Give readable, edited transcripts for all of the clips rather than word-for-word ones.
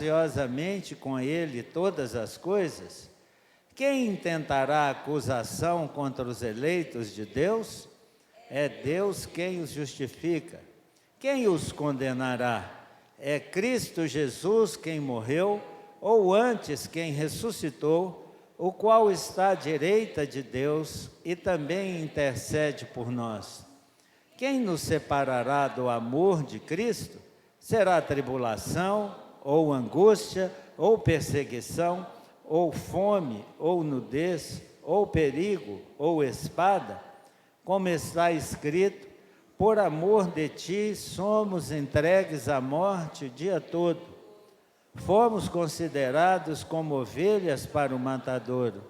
graciosamente com ele todas as coisas, quem intentará acusação contra os eleitos de Deus? É Deus quem os justifica. Quem os condenará? É Cristo Jesus quem morreu, ou antes quem ressuscitou, o qual está à direita de Deus e também intercede por nós. Quem nos separará do amor de Cristo? Será tribulação, ou angústia, ou perseguição, ou fome, ou nudez, ou perigo, ou espada? Como está escrito, por amor de ti somos entregues à morte o dia todo. Fomos considerados como ovelhas para o matadouro.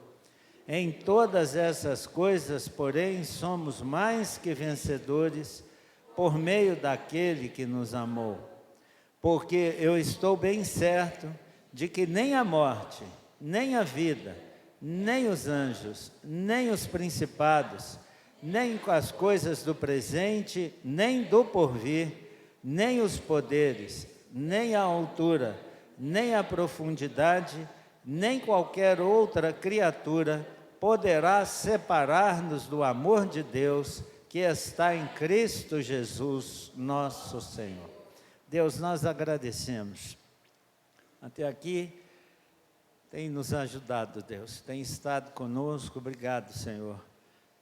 Em todas essas coisas, porém, somos mais que vencedores por meio daquele que nos amou. Porque eu estou bem certo de que nem a morte, nem a vida, nem os anjos, nem os principados, nem as coisas do presente, nem do porvir, nem os poderes, nem a altura, nem a profundidade, nem qualquer outra criatura poderá separar-nos do amor de Deus que está em Cristo Jesus, nosso Senhor. Deus, nós agradecemos. Até aqui tem nos ajudado, Deus, tem estado conosco. Obrigado, Senhor,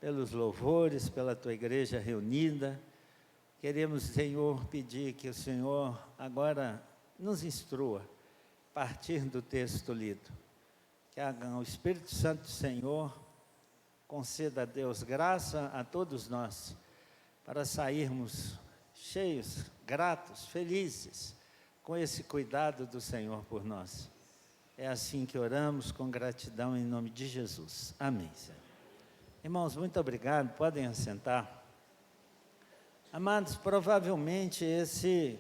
pelos louvores, pela Tua igreja reunida. Queremos, Senhor, pedir que o Senhor agora nos instrua, a partir do texto lido. Que o Espírito Santo do Senhor conceda a Deus graça a todos nós, para sairmos cheios, gratos, felizes, com esse cuidado do Senhor por nós. É assim que oramos, com gratidão, em nome de Jesus. Amém, Senhor. Irmãos, muito obrigado, podem assentar. Amados, provavelmente esse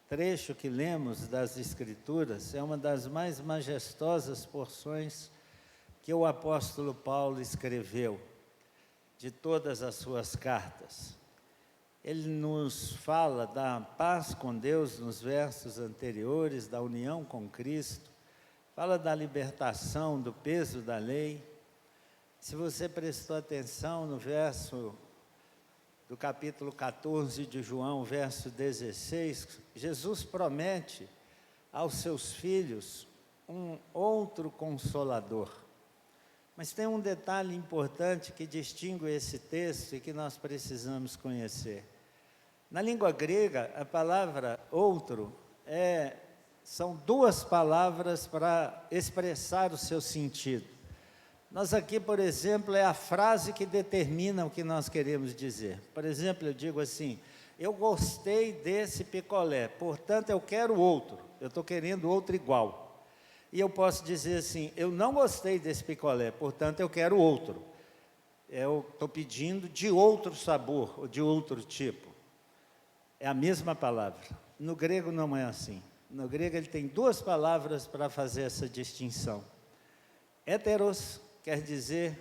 trecho que lemos das Escrituras é uma das mais majestosas porções que o apóstolo Paulo escreveu, de todas as suas cartas. Ele nos fala da paz com Deus nos versos anteriores, da união com Cristo, fala da libertação do peso da lei. Se você prestou atenção no verso do capítulo 14 de João, verso 16, Jesus promete aos seus filhos um outro Consolador. Mas tem um detalhe importante que distingue esse texto e que nós precisamos conhecer. Na língua grega, a palavra outro são duas palavras para expressar o seu sentido. Nós aqui, por exemplo, é a frase que determina o que nós queremos dizer. Por exemplo, eu digo assim: eu gostei desse picolé, portanto eu quero outro, eu estou querendo outro igual. E eu posso dizer assim: eu não gostei desse picolé, portanto eu quero outro. Eu estou pedindo de outro sabor, ou de outro tipo. É a mesma palavra. No grego não é assim. No grego ele tem duas palavras para fazer essa distinção. Heteros quer dizer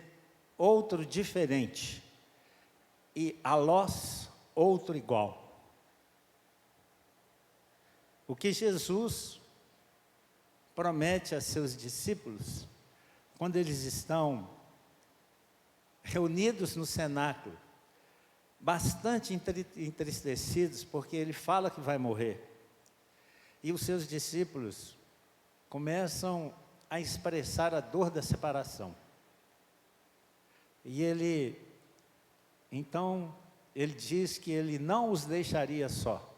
outro diferente, e alós, outro igual. O que Jesus promete a seus discípulos, quando eles estão reunidos no cenáculo, bastante entristecidos, porque ele fala que vai morrer, e os seus discípulos começam a expressar a dor da separação. E ele diz que ele não os deixaria só,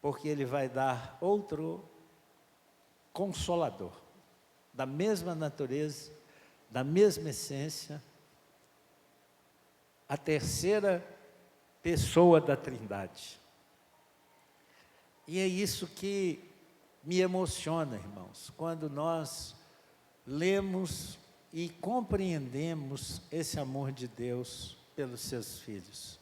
porque ele vai dar outro Consolador, da mesma natureza, da mesma essência, a terceira pessoa da Trindade. E é isso que me emociona, irmãos, quando nós lemos e compreendemos esse amor de Deus pelos seus filhos.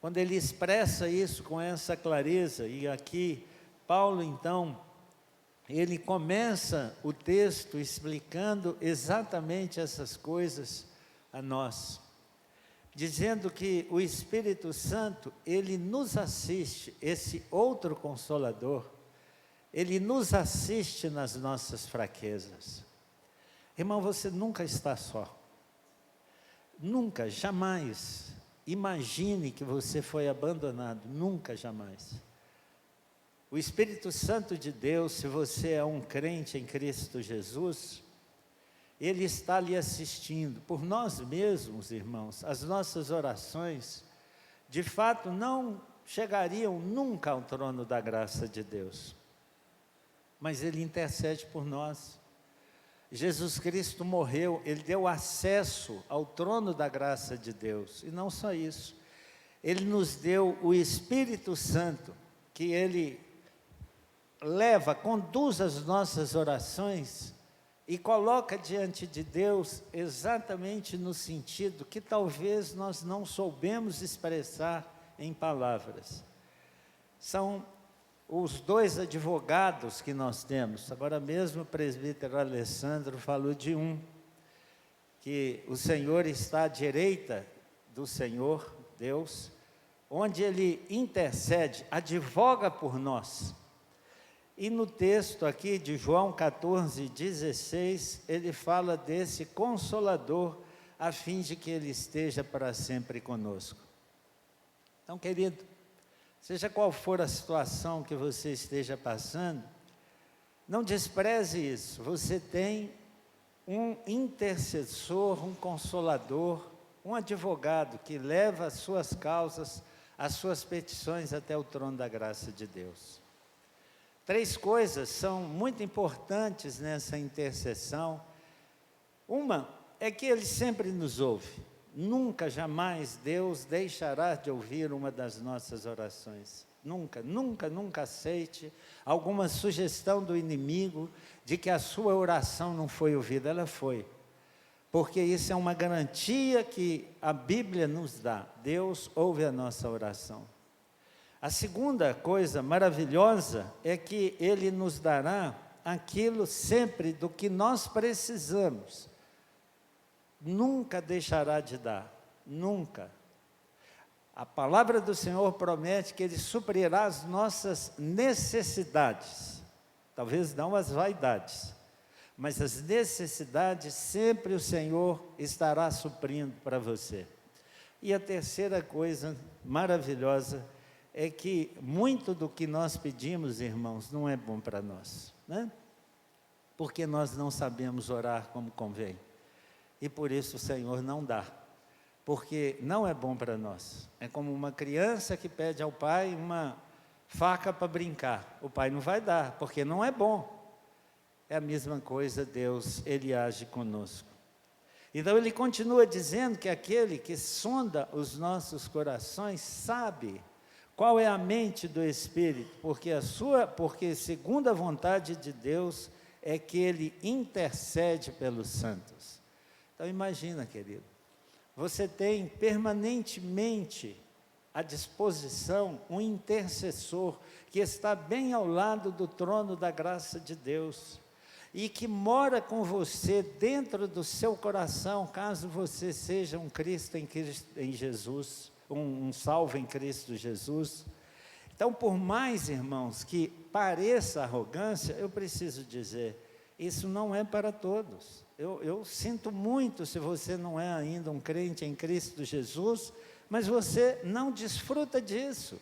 Quando ele expressa isso com essa clareza, e aqui Paulo então, ele começa o texto explicando exatamente essas coisas a nós, dizendo que o Espírito Santo, ele nos assiste, esse outro Consolador, Ele nos assiste nas nossas fraquezas. Irmão, você nunca está só. Nunca, jamais. Imagine que você foi abandonado. Nunca, jamais. O Espírito Santo de Deus, se você é um crente em Cristo Jesus, Ele está lhe assistindo. Por nós mesmos, irmãos, as nossas orações, de fato, não chegariam nunca ao trono da graça de Deus. Mas Ele intercede por nós. Jesus Cristo morreu, Ele deu acesso ao trono da graça de Deus. E não só isso, Ele nos deu o Espírito Santo, que Ele conduz as nossas orações e coloca diante de Deus exatamente no sentido que talvez nós não soubemos expressar em palavras. São os dois advogados que nós temos. Agora mesmo o presbítero Alessandro falou de um, que o Senhor está à direita do Senhor, Deus, onde Ele intercede, advoga por nós. E no texto aqui de João 14:16, ele fala desse Consolador, a fim de que Ele esteja para sempre conosco. Então, querido, seja qual for a situação que você esteja passando, não despreze isso. Você tem um intercessor, um consolador, um advogado que leva as suas causas, as suas petições até o trono da graça de Deus. 3 coisas são muito importantes nessa intercessão. Uma é que Ele sempre nos ouve. Nunca, jamais Deus deixará de ouvir uma das nossas orações. Nunca, nunca, nunca aceite alguma sugestão do inimigo de que a sua oração não foi ouvida. Ela foi. Porque isso é uma garantia que a Bíblia nos dá. Deus ouve a nossa oração. A segunda coisa maravilhosa é que Ele nos dará aquilo sempre do que nós precisamos. Nunca deixará de dar, nunca. A palavra do Senhor promete que Ele suprirá as nossas necessidades, talvez não as vaidades, mas as necessidades sempre o Senhor estará suprindo para você. E a terceira coisa maravilhosa é que muito do que nós pedimos, irmãos, não é bom para nós, né? Porque nós não sabemos orar como convém. E por isso o Senhor não dá, porque não é bom para nós. É como uma criança que pede ao pai uma faca para brincar. O pai não vai dar, porque não é bom. É a mesma coisa, Deus, Ele age conosco. Então Ele continua dizendo que aquele que sonda os nossos corações sabe qual é a mente do Espírito, porque segundo a vontade de Deus é que Ele intercede pelos santos. Então imagina, querido, você tem permanentemente à disposição um intercessor que está bem ao lado do trono da graça de Deus e que mora com você dentro do seu coração, caso você seja um Cristo em Jesus, um salvo em Cristo Jesus. Então, por mais, irmãos, que pareça arrogância, eu preciso dizer, isso não é para todos. Eu sinto muito se você não é ainda um crente em Cristo Jesus, mas você não desfruta disso.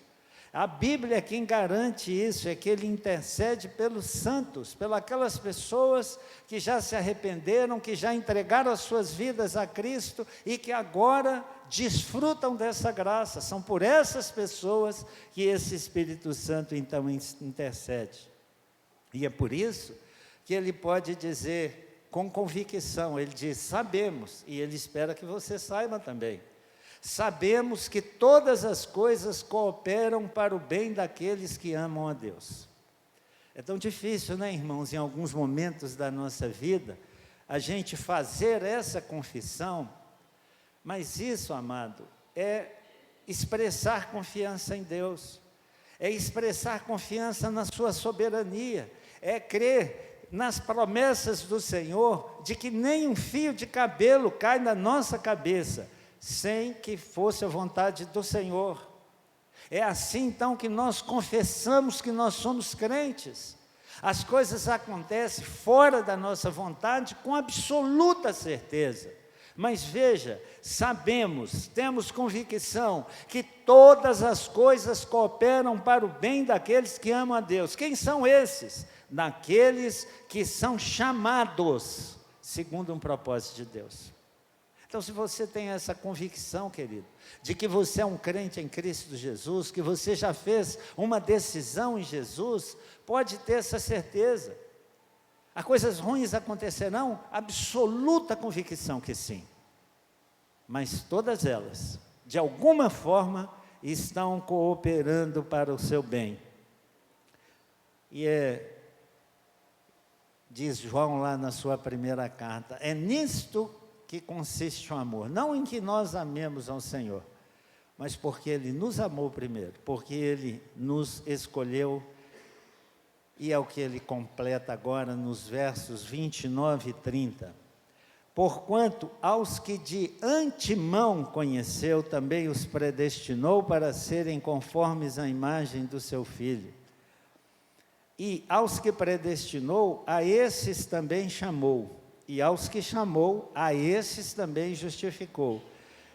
A Bíblia é quem garante isso, é que Ele intercede pelos santos, pelas aquelas pessoas que já se arrependeram, que já entregaram as suas vidas a Cristo e que agora desfrutam dessa graça. São por essas pessoas que esse Espírito Santo então intercede. E é por isso que Ele pode dizer com convicção, Ele diz, sabemos, e Ele espera que você saiba também. Sabemos que todas as coisas cooperam para o bem daqueles que amam a Deus. É tão difícil, né, irmãos, em alguns momentos da nossa vida, a gente fazer essa confissão, mas isso, amado, é expressar confiança em Deus, é expressar confiança na sua soberania, é crer nas promessas do Senhor, de que nem um fio de cabelo cai na nossa cabeça, sem que fosse a vontade do Senhor. É assim então que nós confessamos que nós somos crentes. As coisas acontecem fora da nossa vontade com absoluta certeza. Mas veja, sabemos, temos convicção que todas as coisas cooperam para o bem daqueles que amam a Deus. Quem são esses? Daqueles que são chamados segundo um propósito de Deus. Então, se você tem essa convicção, querido, de que você é um crente em Cristo Jesus, que você já fez uma decisão em Jesus, pode ter essa certeza. As coisas ruins acontecerão? Absoluta convicção que sim. Mas todas elas, de alguma forma, estão cooperando para o seu bem. E diz João lá na sua primeira carta, é nisto que consiste o amor, não em que nós amemos ao Senhor, mas porque Ele nos amou primeiro, porque Ele nos escolheu, e é o que Ele completa agora nos versos 29 e 30. Porquanto aos que de antemão conheceu, também os predestinou para serem conformes à imagem do seu Filho. E aos que predestinou, a esses também chamou. E aos que chamou, a esses também justificou.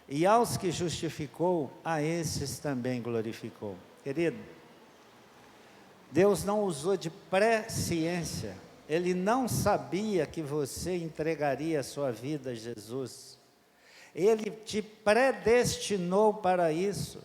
E aos que justificou, a esses também glorificou. Querido, Deus não usou de presciência. Ele não sabia que você entregaria a sua vida a Jesus. Ele te predestinou para isso.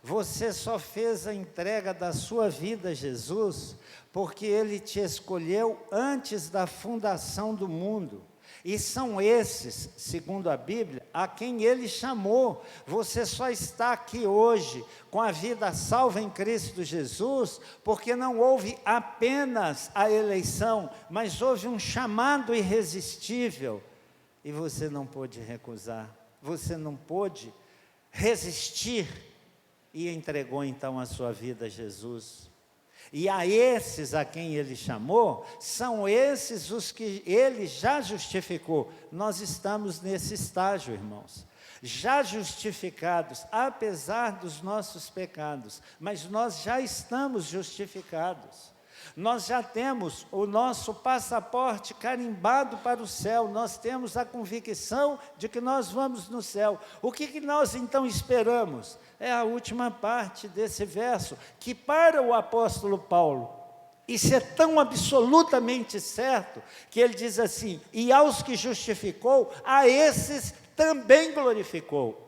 Você só fez a entrega da sua vida a Jesus porque Ele te escolheu antes da fundação do mundo. E são esses, segundo a Bíblia, a quem Ele chamou. Você só está aqui hoje com a vida salva em Cristo Jesus, porque não houve apenas a eleição, mas houve um chamado irresistível. E você não pôde recusar, você não pôde resistir, e entregou então a sua vida a Jesus. E a esses a quem Ele chamou, são esses os que Ele já justificou. Nós estamos nesse estágio, irmãos, já justificados, apesar dos nossos pecados, mas nós já estamos justificados. Nós já temos o nosso passaporte carimbado para o céu, nós temos a convicção de que nós vamos no céu. O que nós então esperamos? É a última parte desse verso, que para o apóstolo Paulo, isso é tão absolutamente certo, que ele diz assim, e aos que justificou, a esses também glorificou.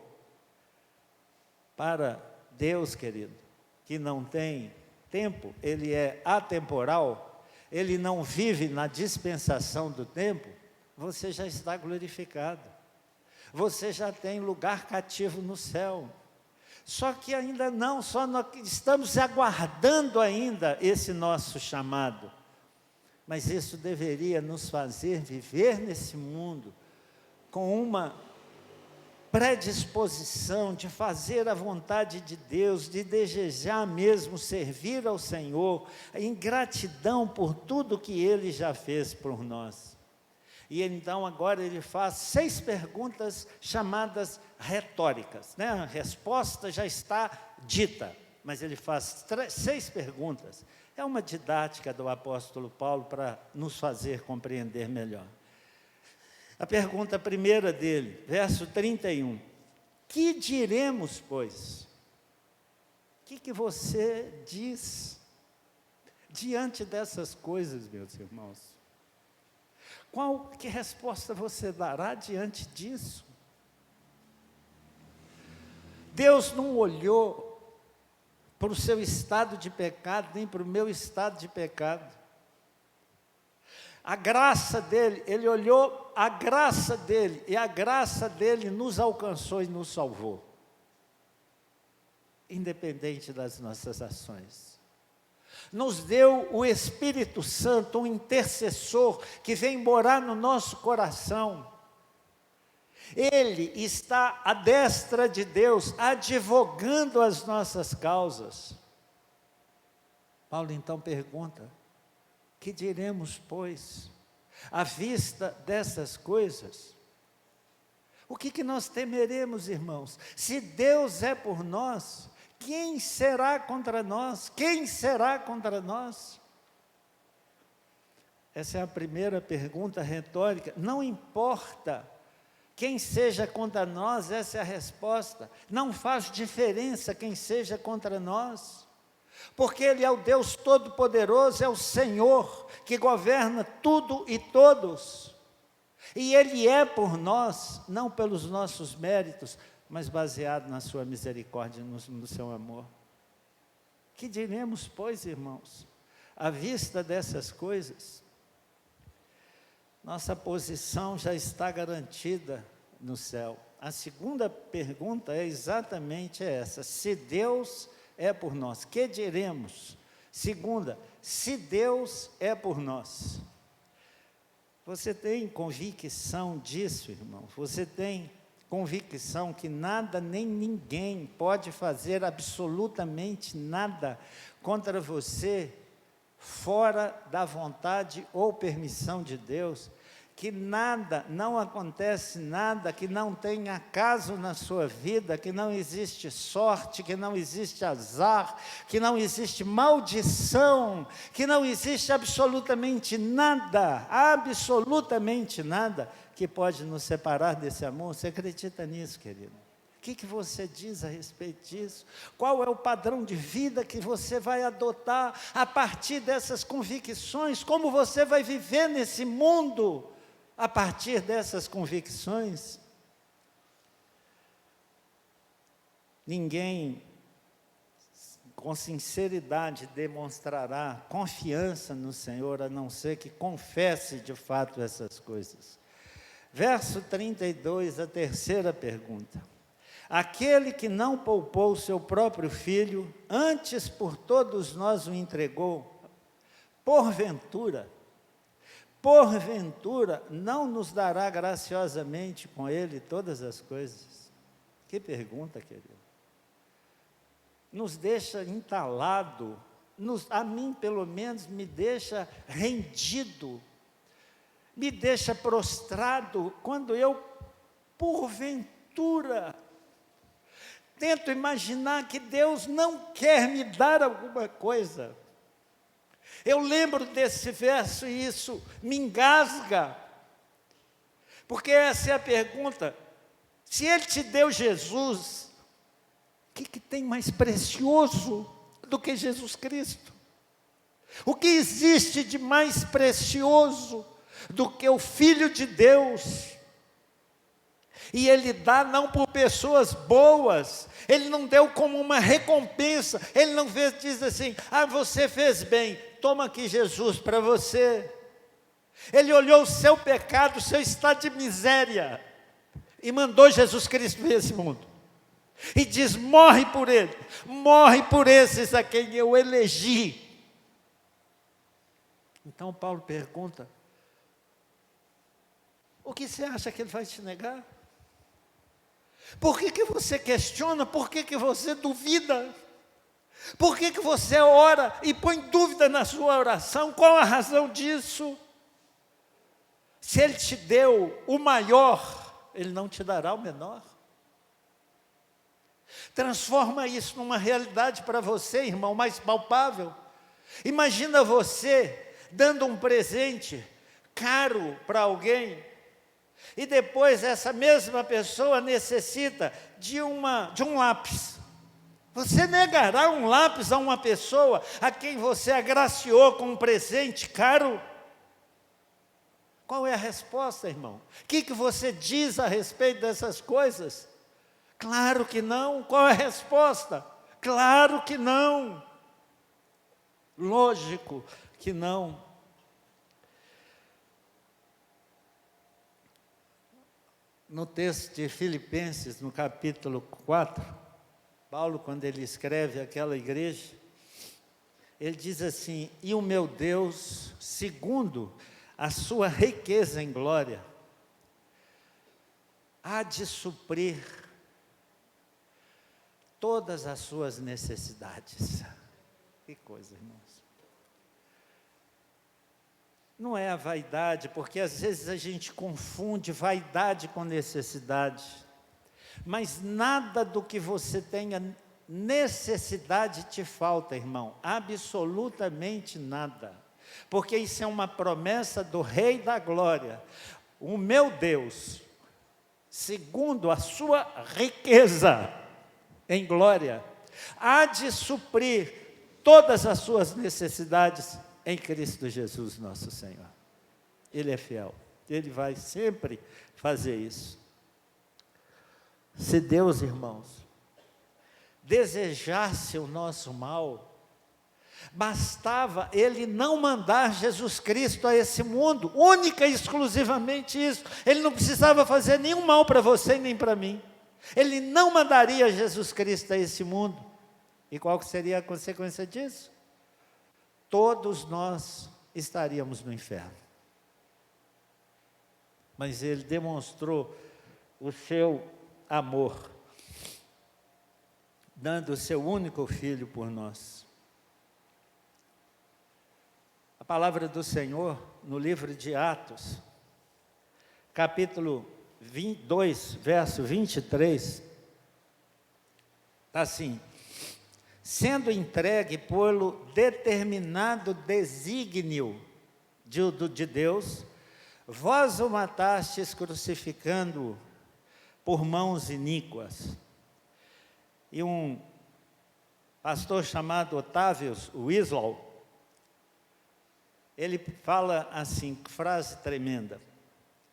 Para Deus, querido, que não tem tempo, Ele é atemporal, Ele não vive na dispensação do tempo, você já está glorificado, você já tem lugar cativo no céu. Só que ainda não, só nós estamos aguardando ainda esse nosso chamado, mas isso deveria nos fazer viver nesse mundo com uma predisposição de fazer a vontade de Deus, de desejar mesmo servir ao Senhor, em gratidão por tudo que Ele já fez por nós. E então agora ele faz 6 perguntas chamadas retóricas, né? A resposta já está dita, mas ele faz 6 perguntas. É uma didática do apóstolo Paulo para nos fazer compreender melhor. A pergunta primeira dele, verso 31. Que diremos, pois? O que você diz diante dessas coisas, meus irmãos? Que resposta você dará diante disso? Deus não olhou para o seu estado de pecado, nem para o meu estado de pecado. A graça dele, Ele olhou a graça dele, e a graça dele nos alcançou e nos salvou. Independente das nossas ações. Nos deu o Espírito Santo, um intercessor, que vem morar no nosso coração. Ele está à destra de Deus, advogando as nossas causas. Paulo então pergunta, que diremos, pois, à vista dessas coisas? O que nós temeremos, irmãos? Se Deus é por nós, quem será contra nós? Quem será contra nós? Essa é a primeira pergunta retórica. Não importa quem seja contra nós, essa é a resposta. Não faz diferença quem seja contra nós, porque Ele é o Deus Todo-Poderoso, é o Senhor, que governa tudo e todos. E Ele é por nós, não pelos nossos méritos, mas baseado na sua misericórdia, no seu amor. Que diremos, pois, irmãos, à vista dessas coisas? Nossa posição já está garantida no céu. A segunda pergunta é exatamente essa: se Deus é por nós, que diremos? Segunda, se Deus é por nós. Você tem convicção disso, irmão? Você tem convicção que nada nem ninguém pode fazer absolutamente nada contra você, fora da vontade ou permissão de Deus? Que nada, não acontece nada que não tenha acaso na sua vida, que não existe sorte, que não existe azar, que não existe maldição, que não existe absolutamente nada que pode nos separar desse amor. Você acredita nisso, querido? O que você diz a respeito disso? Qual é o padrão de vida que você vai adotar a partir dessas convicções? Como você vai viver nesse mundo a partir dessas convicções? Ninguém com sinceridade demonstrará confiança no Senhor, a não ser que confesse de fato essas coisas. Verso 32, a terceira pergunta: aquele que não poupou o seu próprio filho, antes por todos nós o entregou, porventura não nos dará graciosamente com ele todas as coisas? Que pergunta, querido. Nos deixa entalado, a mim pelo menos me deixa rendido, me deixa prostrado, quando eu, porventura, tento imaginar que Deus não quer me dar alguma coisa. Eu lembro desse verso e isso me engasga, porque essa é a pergunta: se Ele te deu Jesus, o que tem mais precioso do que Jesus Cristo? O que existe de mais precioso do que o Filho de Deus? E Ele dá não por pessoas boas, Ele não deu como uma recompensa, Ele não diz assim: você fez bem, toma aqui Jesus para você. Ele olhou o seu pecado, o seu estado de miséria, e mandou Jesus Cristo para esse mundo. E diz: morre por ele, morre por esses a quem eu elegi. Então Paulo pergunta: o que você acha que ele vai te negar? Por que você questiona? Por que você duvida? Por que você ora e põe dúvida na sua oração? Qual a razão disso? Se Ele te deu o maior, Ele não te dará o menor? Transforma isso numa realidade para você, irmão, mais palpável. Imagina você dando um presente caro para alguém, e depois essa mesma pessoa necessita de um lápis. Você negará um lápis a uma pessoa a quem você agraciou com um presente caro? Qual é a resposta, irmão? O que você diz a respeito dessas coisas? Claro que não. Qual é a resposta? Claro que não. Lógico que não. No texto de Filipenses, no capítulo 4, Paulo, quando ele escreve àquela igreja, ele diz assim: e o meu Deus, segundo a sua riqueza em glória, há de suprir todas as suas necessidades. Que coisa, irmãos. Não é a vaidade, porque às vezes a gente confunde vaidade com necessidade. Mas nada do que você tenha necessidade te falta, irmão. Absolutamente nada. porque isso é uma promessa do Rei da Glória. O meu Deus, segundo a sua riqueza em glória, há de suprir todas as suas necessidades em Cristo Jesus, nosso Senhor. Ele é fiel, Ele vai sempre fazer isso. Se Deus, irmãos, desejasse o nosso mal, bastava Ele não mandar Jesus Cristo a esse mundo, única e exclusivamente isso. Ele não precisava fazer nenhum mal para você nem para mim. Ele não mandaria Jesus Cristo a esse mundo. E qual seria a consequência disso? Todos nós estaríamos no inferno. Mas Ele demonstrou o seu amor, dando o seu único filho por nós. A palavra do Senhor, no livro de Atos, capítulo 22, verso 23, está assim: sendo entregue pelo determinado desígnio de Deus, vós o matastes crucificando-o por mãos iníquas. E um pastor chamado Otávio Wislow, ele fala assim, que frase tremenda: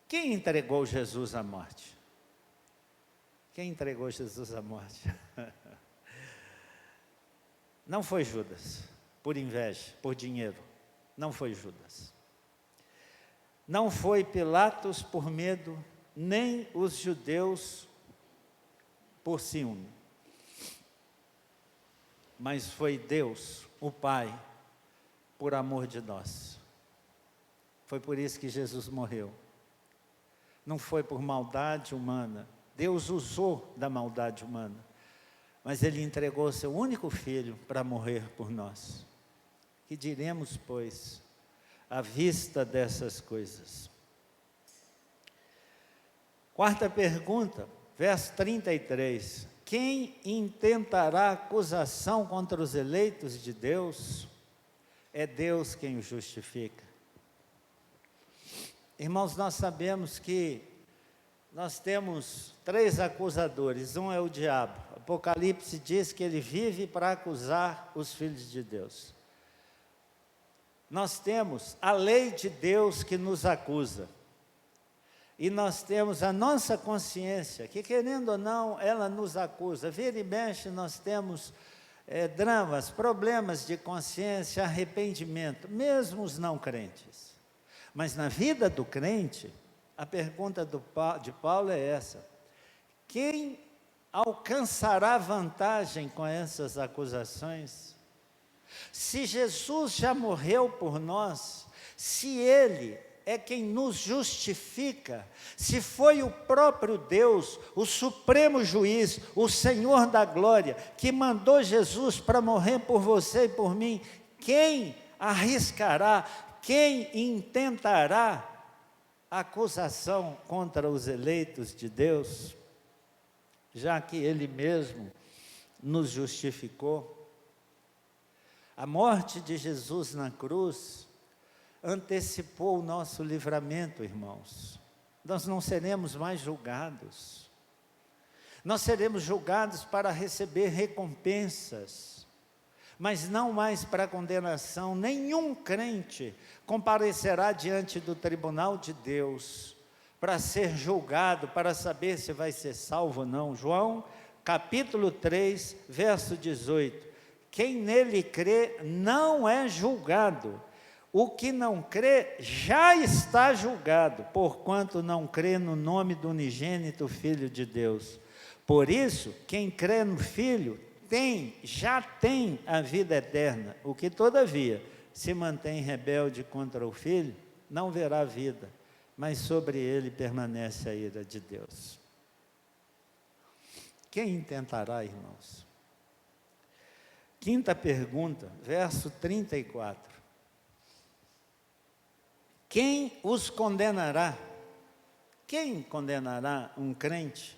quem entregou Jesus à morte? Quem entregou Jesus à morte? Não foi Judas, por inveja, por dinheiro. Não foi Judas. Não foi Pilatos por medo, nem os judeus por ciúme. Mas foi Deus, o Pai, por amor de nós. Foi por isso que Jesus morreu. Não foi por maldade humana. Deus usou da maldade humana, mas Ele entregou seu único filho para morrer por nós. Que diremos, pois, à vista dessas coisas? Quarta pergunta, verso 33. Quem intentará acusação contra os eleitos de Deus? É Deus quem os justifica. Irmãos, nós sabemos que nós temos 3 acusadores. Um é o diabo. Apocalipse diz que ele vive para acusar os filhos de Deus. Nós temos a lei de Deus que nos acusa. E nós temos a nossa consciência, que querendo ou não, ela nos acusa. Vira e mexe, nós temos dramas, problemas de consciência, arrependimento, mesmo os não crentes. Mas na vida do crente, a pergunta de Paulo é essa: quem alcançará vantagem com essas acusações? Se Jesus já morreu por nós, se Ele é quem nos justifica, se foi o próprio Deus, o supremo juiz, o Senhor da glória, que mandou Jesus para morrer por você e por mim, quem arriscará, quem intentará acusação contra os eleitos de Deus, já que Ele mesmo nos justificou? A morte de Jesus na cruz antecipou o nosso livramento, irmãos. Nós não seremos mais julgados. Nós seremos julgados para receber recompensas, mas não mais para condenação. Nenhum crente comparecerá diante do tribunal de Deus para ser julgado, para saber se vai ser salvo ou não. João, capítulo 3, verso 18. Quem nele crê não é julgado. O que não crê já está julgado, porquanto não crê no nome do unigênito Filho de Deus. Por isso, quem crê no Filho já tem a vida eterna. O que, todavia, se mantém rebelde contra o Filho, não verá vida, mas sobre ele permanece a ira de Deus. Quem tentará, irmãos? Quinta pergunta, verso 34. Quem os condenará? Quem condenará um crente?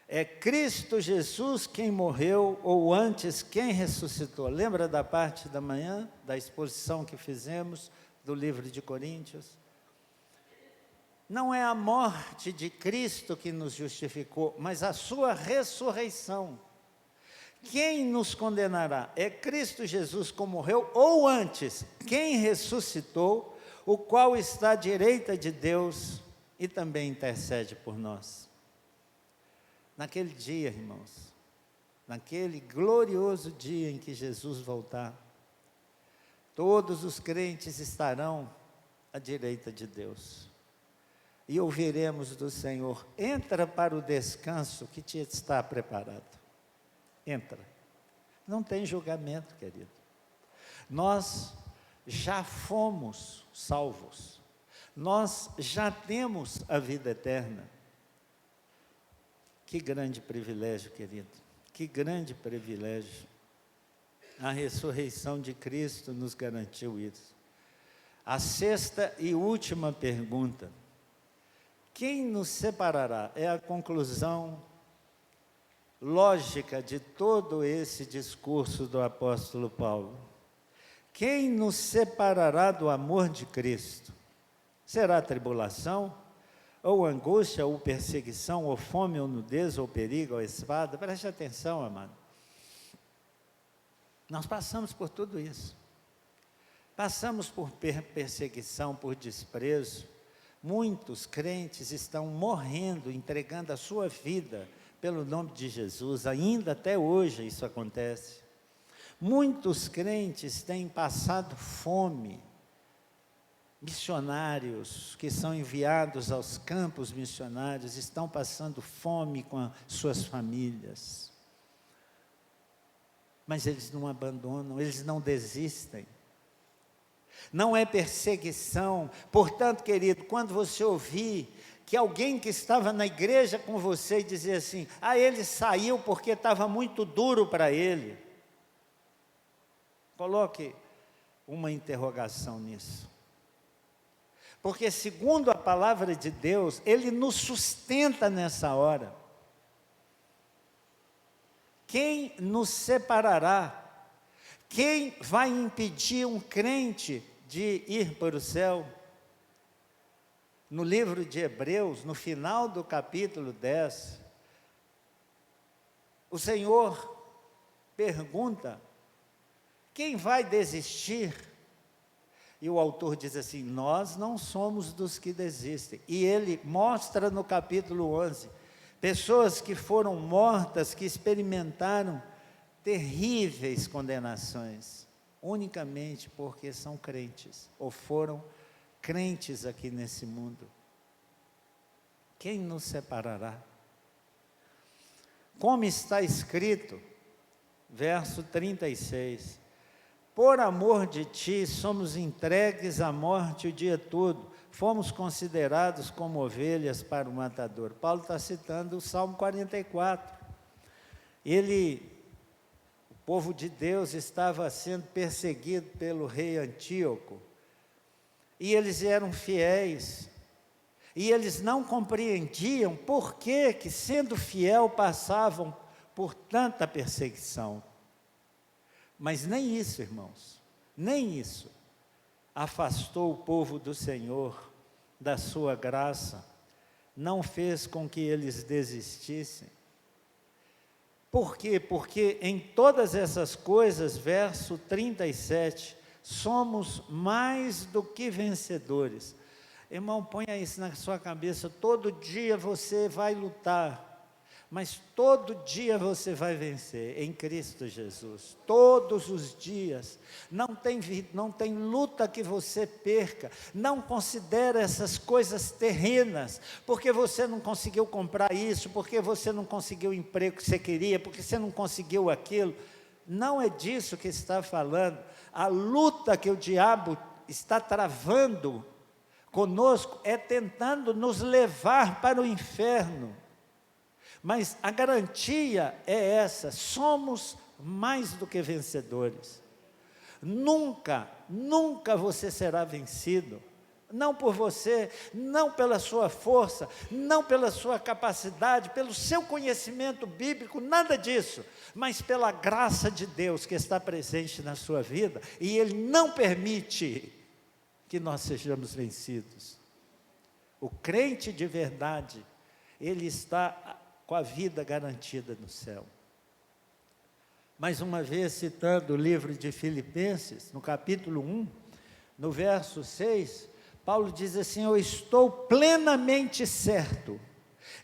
É Cristo Jesus quem morreu, ou antes, quem ressuscitou. Lembra da parte da manhã, da exposição que fizemos do livro de Coríntios? Não é a morte de Cristo que nos justificou, mas a sua ressurreição. Quem nos condenará? É Cristo Jesus que morreu, ou antes, quem ressuscitou, o qual está à direita de Deus e também intercede por nós. Naquele dia, irmãos, naquele glorioso dia em que Jesus voltar, todos os crentes estarão à direita de Deus. E ouviremos do Senhor: entra para o descanso que te está preparado. Entra. Não tem julgamento, querido. Nós já fomos salvos. Nós já temos a vida eterna. Que grande privilégio, querido. Que grande privilégio. A ressurreição de Cristo nos garantiu isso. A sexta e última pergunta: quem nos separará? É a conclusão lógica de todo esse discurso do apóstolo Paulo. Quem nos separará do amor de Cristo? Será tribulação, ou angústia, ou perseguição, ou fome, ou nudez, ou perigo, ou espada? Preste atenção, amado. Nós passamos por tudo isso. Passamos por perseguição, por desprezo. Muitos crentes estão morrendo, entregando a sua vida pelo nome de Jesus. Ainda até hoje isso acontece. Muitos crentes têm passado fome. Missionários que são enviados aos campos missionários estão passando fome com as suas famílias. Mas eles não abandonam, eles não desistem. Não é perseguição. Portanto, querido, quando você ouvir que alguém que estava na igreja com você e dizer assim: ele saiu porque estava muito duro para ele, coloque uma interrogação nisso. Porque segundo a palavra de Deus, Ele nos sustenta nessa hora. Quem nos separará? Quem vai impedir um crente de ir para o céu? No livro de Hebreus, no final do capítulo 10, o Senhor pergunta: quem vai desistir? E o autor diz assim: nós não somos dos que desistem. E ele mostra no capítulo 11, pessoas que foram mortas, que experimentaram terríveis condenações, unicamente porque são crentes, ou foram crentes aqui nesse mundo. Quem nos separará? Como está escrito, verso 36, por amor de ti somos entregues à morte o dia todo, fomos considerados como ovelhas para o matador. Paulo está citando o Salmo 44. O povo de Deus estava sendo perseguido pelo rei Antíoco, e eles eram fiéis, e eles não compreendiam por que, sendo fiel, passavam por tanta perseguição. Mas nem isso, irmãos, nem isso afastou o povo do Senhor da sua graça, não fez com que eles desistissem. Por quê? Porque em todas essas coisas, verso 37, somos mais do que vencedores. Irmão, ponha isso na sua cabeça: todo dia você vai lutar, mas todo dia você vai vencer em Cristo Jesus, todos os dias. Não tem luta que você perca. Não considere essas coisas terrenas, porque você não conseguiu comprar isso, porque você não conseguiu o emprego que você queria, porque você não conseguiu aquilo. Não é disso que está falando. A luta que o diabo está travando conosco é tentando nos levar para o inferno. Mas a garantia é essa: somos mais do que vencedores. Nunca você será vencido. Não por você, não pela sua força, não pela sua capacidade, pelo seu conhecimento bíblico, nada disso, mas pela graça de Deus que está presente na sua vida, e Ele não permite que nós sejamos vencidos. O crente de verdade, ele está com a vida garantida no céu. Mais uma vez, citando o livro de Filipenses, no capítulo 1, no verso 6, Paulo diz assim: eu estou plenamente certo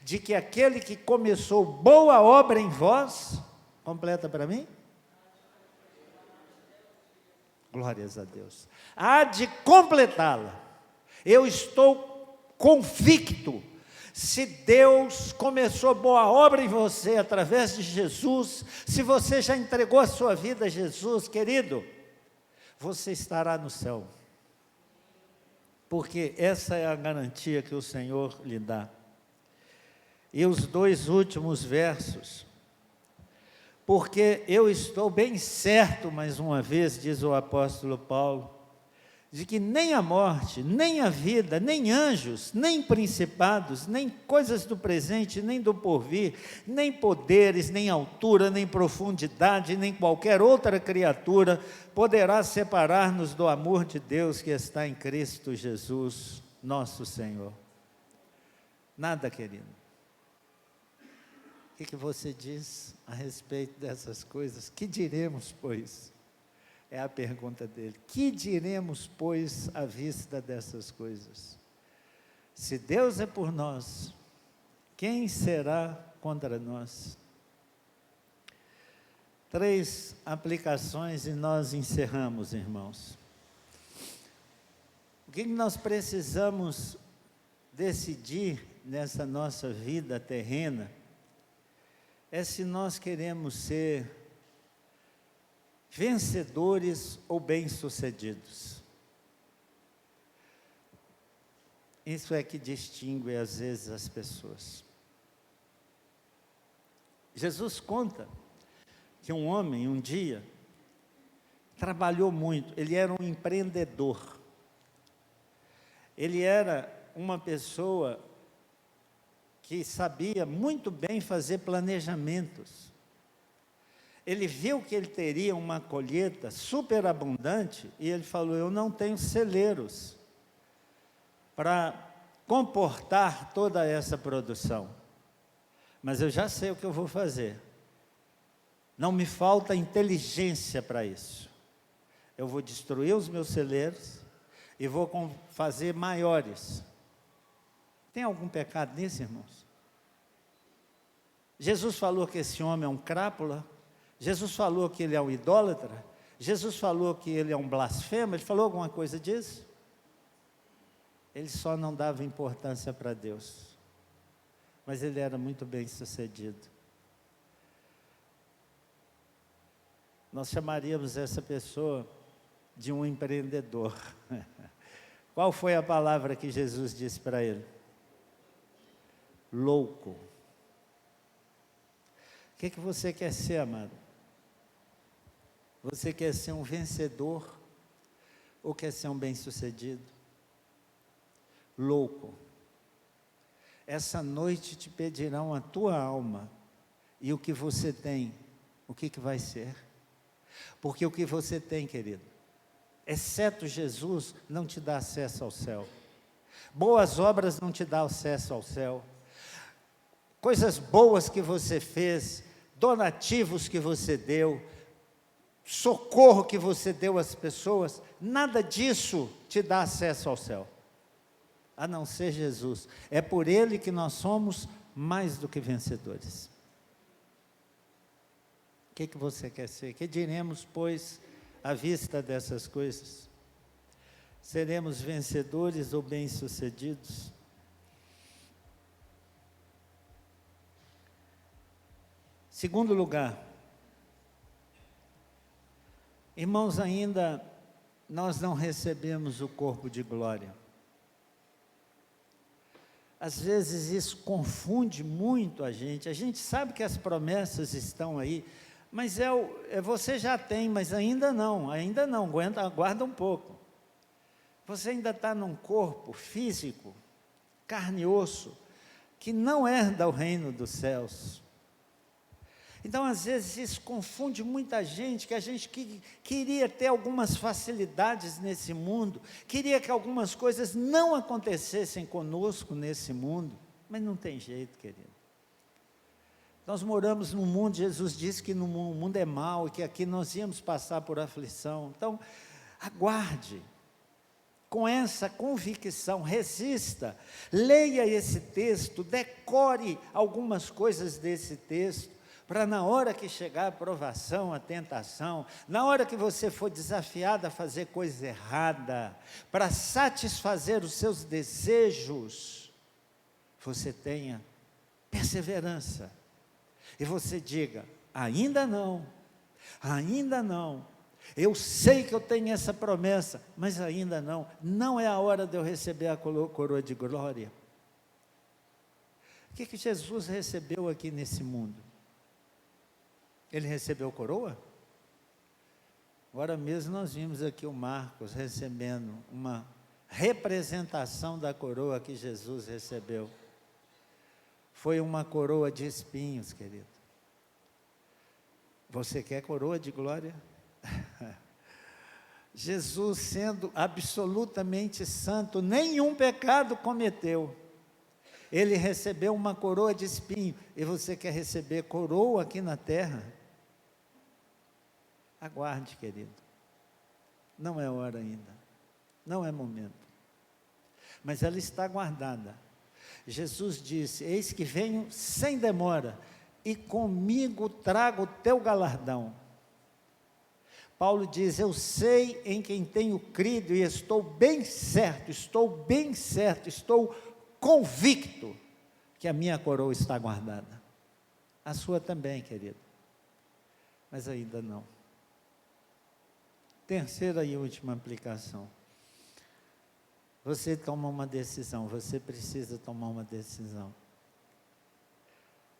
de que aquele que começou boa obra em vós, completa para mim? Glórias a Deus. Há de completá-la. Eu estou convicto. Se Deus começou boa obra em você através de Jesus, se você já entregou a sua vida a Jesus, querido, você estará no céu. Porque essa é a garantia que o Senhor lhe dá. E os 2 últimos versos: porque eu estou bem certo, mais uma vez, diz o apóstolo Paulo, de que nem a morte, nem a vida, nem anjos, nem principados, nem coisas do presente, nem do porvir, nem poderes, nem altura, nem profundidade, nem qualquer outra criatura poderá separar-nos do amor de Deus que está em Cristo Jesus, nosso Senhor. Nada, querido. O que você diz a respeito dessas coisas? Que diremos, pois? É a pergunta dele. Que diremos, pois, à vista dessas coisas? Se Deus é por nós, quem será contra nós? 3 aplicações e nós encerramos, irmãos. O que nós precisamos decidir nessa nossa vida terrena é se nós queremos ser vencedores ou bem-sucedidos. Isso é que distingue às vezes as pessoas. Jesus conta que um homem um dia trabalhou muito, ele era um empreendedor. Ele era uma pessoa que sabia muito bem fazer planejamentos. Ele viu que ele teria uma colheita superabundante e ele falou: eu não tenho celeiros para comportar toda essa produção, mas eu já sei o que eu vou fazer. Não me falta inteligência para isso. Eu vou destruir os meus celeiros e vou fazer maiores. Tem algum pecado nisso, irmãos? Jesus falou que esse homem é um crápula. Jesus falou que ele é um idólatra. Jesus falou que ele é um blasfemo. Ele falou alguma coisa disso? Ele só não dava importância para Deus. Mas ele era muito bem sucedido. Nós chamaríamos essa pessoa de um empreendedor. Qual foi a palavra que Jesus disse para ele? Louco. O que você quer ser, amado? Você quer ser um vencedor ou quer ser um bem-sucedido? Louco. Essa noite te pedirão a tua alma, e o que você tem, o que vai ser? Porque o que você tem, querido, exceto Jesus, não te dá acesso ao céu. Boas obras não te dão acesso ao céu. Coisas boas que você fez, donativos que você deu, socorro que você deu às pessoas, nada disso te dá acesso ao céu, a não ser Jesus. É por Ele que nós somos mais do que vencedores. O que você quer ser? Que diremos, pois, à vista dessas coisas? Seremos vencedores ou bem-sucedidos? Segundo lugar, irmãos, ainda nós não recebemos o corpo de glória. Às vezes isso confunde muito a gente sabe que as promessas estão aí, mas você já tem, mas ainda não, aguarda um pouco. Você ainda está num corpo físico, carne e osso, que não herda o reino dos céus. Então, às vezes, isso confunde muita gente, que a gente queria ter algumas facilidades nesse mundo, queria que algumas coisas não acontecessem conosco nesse mundo, mas não tem jeito, querido. Nós moramos num mundo, Jesus disse que no mundo é mau, e que aqui nós íamos passar por aflição. Então, aguarde, com essa convicção, resista, leia esse texto, decore algumas coisas desse texto, para na hora que chegar a provação, a tentação, na hora que você for desafiado a fazer coisa errada, para satisfazer os seus desejos, você tenha perseverança, e você diga, ainda não, eu sei que eu tenho essa promessa, mas ainda não é a hora de eu receber a coroa de glória. O que Jesus recebeu aqui nesse mundo? Ele recebeu coroa? Agora mesmo nós vimos aqui o Marcos recebendo uma representação da coroa que Jesus recebeu. Foi uma coroa de espinhos, querido. Você quer coroa de glória? Jesus, sendo absolutamente santo, nenhum pecado cometeu. Ele recebeu uma coroa de espinho. E você quer receber coroa aqui na terra? Aguarde, querido. Não é hora ainda. Não é momento. Mas ela está guardada. Jesus disse, eis que venho sem demora, e comigo trago o teu galardão. Paulo diz, eu sei em quem tenho crido, e estou bem certo, estou convicto, que a minha coroa está guardada. A sua também, querido. Mas ainda não. Terceira e última aplicação. Você toma uma decisão, você precisa tomar uma decisão.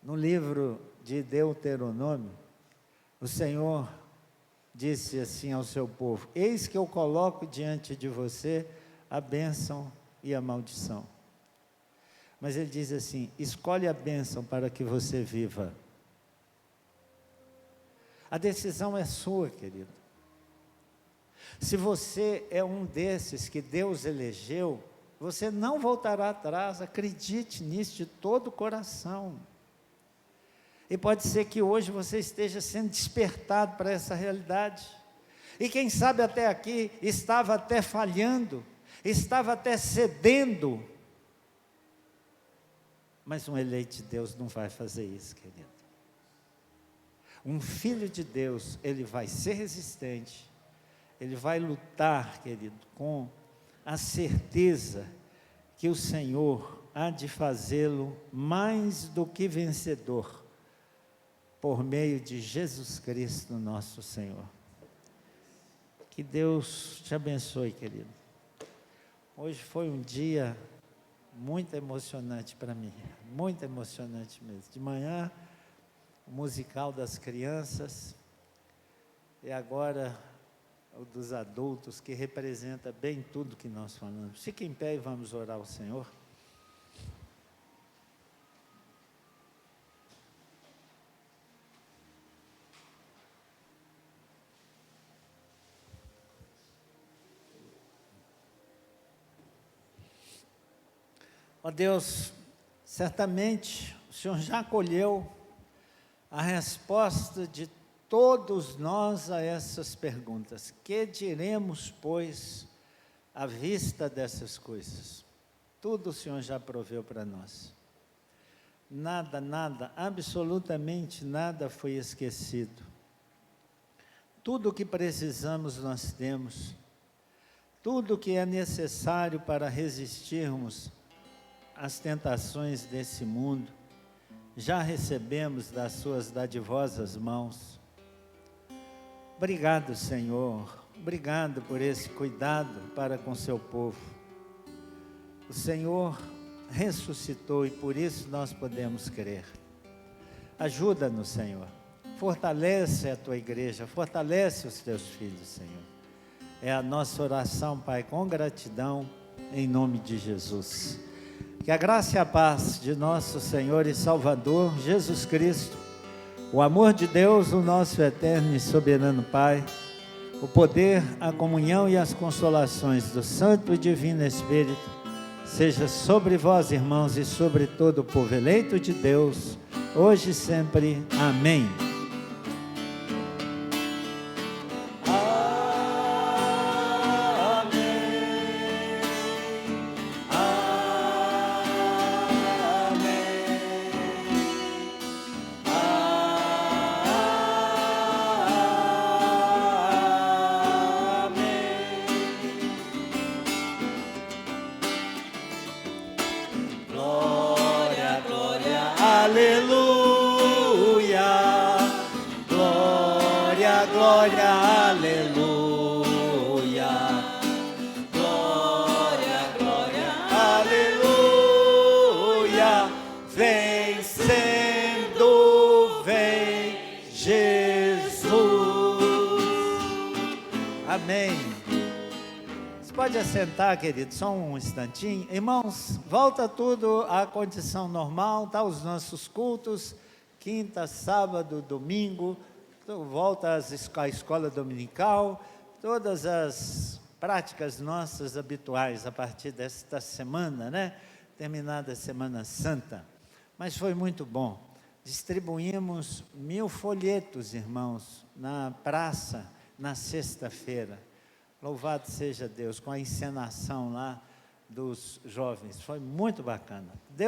No livro de Deuteronômio, o Senhor disse assim ao seu povo, eis que eu coloco diante de você a bênção e a maldição. Mas ele diz assim, escolhe a bênção para que você viva. A decisão é sua, querido. Se você é um desses que Deus elegeu, você não voltará atrás, acredite nisso de todo o coração. E pode ser que hoje você esteja sendo despertado para essa realidade. E quem sabe até aqui estava até falhando, estava até cedendo. Mas um eleito de Deus não vai fazer isso, querido. Um filho de Deus, ele vai ser resistente. Ele vai lutar, querido, com a certeza que o Senhor há de fazê-lo mais do que vencedor, por meio de Jesus Cristo, nosso Senhor. Que Deus te abençoe, querido. Hoje foi um dia muito emocionante para mim, muito emocionante mesmo. De manhã, o musical das crianças, e agora o dos adultos, que representa bem tudo que nós falamos. Fique em pé e vamos orar ao Senhor. Ó Deus, certamente o Senhor já acolheu a resposta de todos nós a essas perguntas. Que diremos, pois, à vista dessas coisas? Tudo o Senhor já proveu para nós. Nada, absolutamente nada foi esquecido. Tudo o que precisamos nós temos. Tudo o que é necessário para resistirmos às tentações desse mundo, já recebemos das suas dadivosas mãos. Obrigado, Senhor, obrigado por esse cuidado para com seu povo. O Senhor ressuscitou e por isso nós podemos crer. Ajuda-nos, Senhor, fortalece a tua igreja, fortalece os teus filhos, Senhor. É a nossa oração, Pai, com gratidão, em nome de Jesus. Que a graça e a paz de nosso Senhor e Salvador, Jesus Cristo, o amor de Deus, o nosso eterno e soberano Pai, o poder, a comunhão e as consolações do Santo e Divino Espírito, seja sobre vós, irmãos, e sobre todo o povo eleito de Deus, hoje e sempre. Amém. Aleluia, glória, glória, aleluia, glória, glória, aleluia, vencendo, vem Jesus. Amém. Você pode assentar, querido, só um instantinho. Irmãos, volta tudo à condição normal, tá? Os nossos cultos, quinta, sábado, domingo, volta à escola dominical, todas as práticas nossas habituais a partir desta semana, né? Terminada a Semana Santa. Mas foi muito bom. Distribuímos 1000 folhetos, irmãos, na praça, na sexta-feira. Louvado seja Deus, com a encenação lá dos jovens, foi muito bacana.